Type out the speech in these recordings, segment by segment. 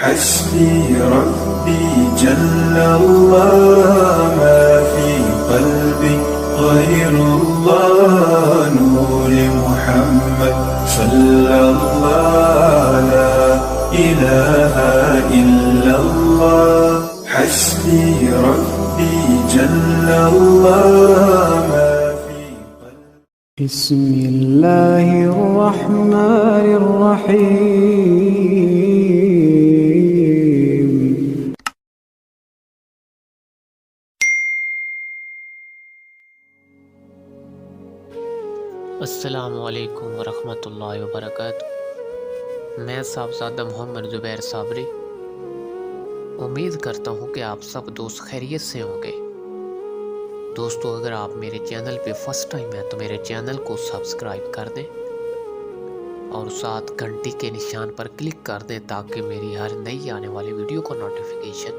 حسبي ربي جل الله ما في قلبي غير الله نور محمد صلى الله لا إله إلا الله حسبي ربي جل الله ما في قلبي بسم الله الرحمن الرحيم السلام علیکم ورحمۃ اللہ وبرکاتہ۔ میں صاحبزادہ محمد زبیر صابری امید کرتا ہوں کہ آپ سب دوست خیریت سے ہوں گے۔ دوستو، اگر آپ میرے چینل پہ فرسٹ ٹائم ہیں تو میرے چینل کو سبسکرائب کر دیں اور ساتھ گھنٹی کے نشان پر کلک کر دیں تاکہ میری ہر نئی آنے والی ویڈیو کا نوٹیفیکیشن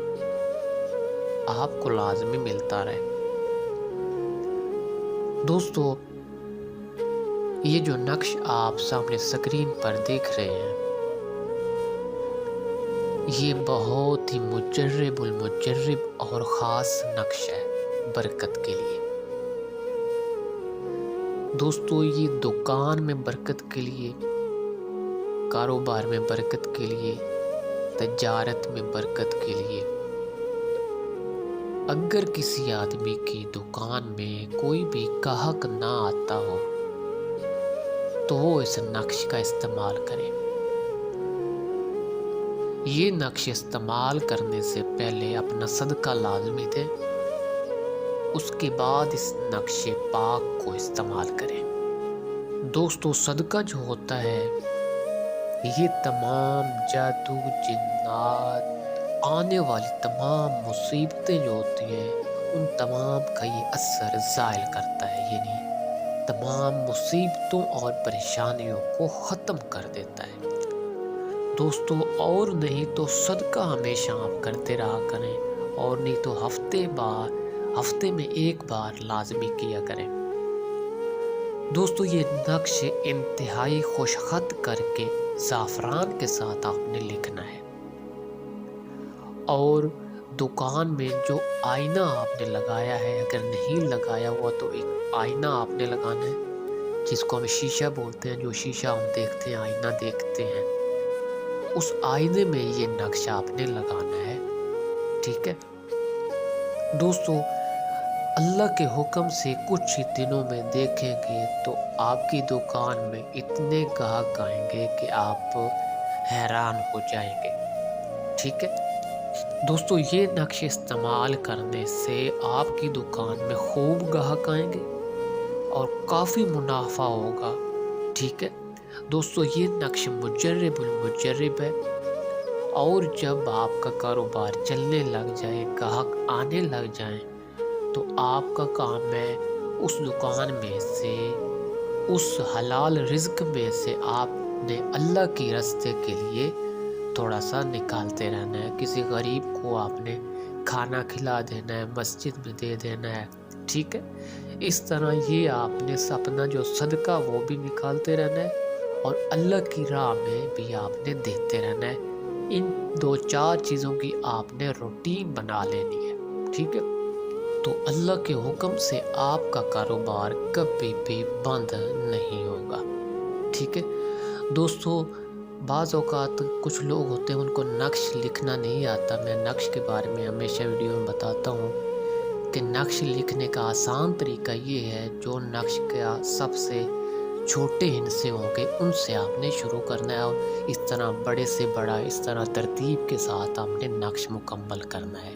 آپ کو لازمی ملتا رہے۔ دوستو، یہ جو نقش آپ سامنے سکرین پر دیکھ رہے ہیں، یہ بہت ہی مجرب المجرب اور خاص نقش ہے برکت کے لیے۔ دوستو، یہ دکان میں برکت کے لیے، کاروبار میں برکت کے لیے، تجارت میں برکت کے لیے۔ اگر کسی آدمی کی دکان میں کوئی بھی گاہک نہ آتا ہو تو وہ اس نقش کا استعمال کرے۔ یہ نقش استعمال کرنے سے پہلے اپنا صدقہ لازمی دے، اس کے بعد اس نقش پاک کو استعمال کرے۔ دوستو، صدقہ جو ہوتا ہے یہ تمام جادو، جنات، آنے والی تمام مصیبتیں جو ہوتی ہیں ان تمام کا یہ اثر زائل کرتا ہے، یعنی تمام مصیبتوں اور پریشانیوں کو ختم کر دیتا ہے۔ دوستو، اور نہیں تو صدقہ ہمیشہ آپ کرتے رہا کریں، اور نہیں تو ہفتے میں ایک بار لازمی کیا کریں۔ دوستو، یہ نقش انتہائی خوش خط کر کے زعفران کے ساتھ آپ نے لکھنا ہے، اور دکان میں جو آئینہ آپ نے لگایا ہے، اگر نہیں لگایا ہوا تو ایک آئینہ آپ نے لگانا ہے جس کو ہم شیشہ بولتے ہیں، جو شیشہ ہم دیکھتے ہیں، آئینہ دیکھتے ہیں، اس آئینے میں یہ نقش آپ نے لگانا ہے، ٹھیک ہے؟ دوستو، اللہ کے حکم سے کچھ ہی دنوں میں دیکھیں گے تو آپ کی دکان میں اتنے گاہک آئیں گے کہ آپ حیران ہو جائیں گے، ٹھیک ہے؟ دوستو، یہ نقش استعمال کرنے سے آپ کی دکان میں خوب گاہک آئیں گے اور کافی منافع ہوگا، ٹھیک ہے؟ دوستو، یہ نقش مجرب المجرب ہے، اور جب آپ کا کاروبار چلنے لگ جائے، گاہک آنے لگ جائیں، تو آپ کا کام ہے اس دکان میں سے، اس حلال رزق میں سے آپ نے اللہ کی راستے کے لیے تھوڑا سا نکالتے رہنا ہے۔ کسی غریب کو آپ نے کھانا کھلا دینا ہے، مسجد میں دے دینا ہے، ٹھیک ہے؟ اس طرح یہ آپ نے اپنا جو صدقہ وہ بھی نکالتے رہنا ہے، اور اللہ کی راہ میں بھی آپ نے دیتے رہنا ہے۔ ان 2-4 چیزوں کی آپ نے روٹین بنا لینی ہے، ٹھیک ہے؟ تو اللہ کے حکم سے آپ کا کاروبار کبھی بھی بند نہیں ہوگا، ٹھیک ہے؟ دوستو، بعض اوقات کچھ لوگ ہوتے ہیں ان کو نقش لکھنا نہیں آتا۔ میں نقش کے بارے میں ہمیشہ ویڈیو میں بتاتا ہوں کہ نقش لکھنے کا آسان طریقہ یہ ہے، جو نقش کا سب سے چھوٹے حصے ہوں گے ان سے آپ نے شروع کرنا ہے، اور اس طرح بڑے سے بڑا، اس طرح ترتیب کے ساتھ آپ نے نقش مکمل کرنا ہے۔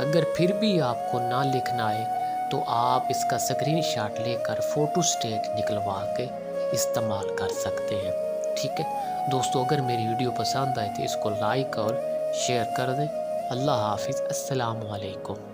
اگر پھر بھی آپ کو نہ لکھنا آئے تو آپ اس کا اسکرین شاٹ لے کر فوٹو اسٹیٹ نکلوا کے استعمال کر سکتے ہیں، ٹھیک ہے؟ دوستو، اگر میری ویڈیو پسند آئے تو اس کو لائک اور شیئر کر دیں۔ اللہ حافظ، السلام علیکم۔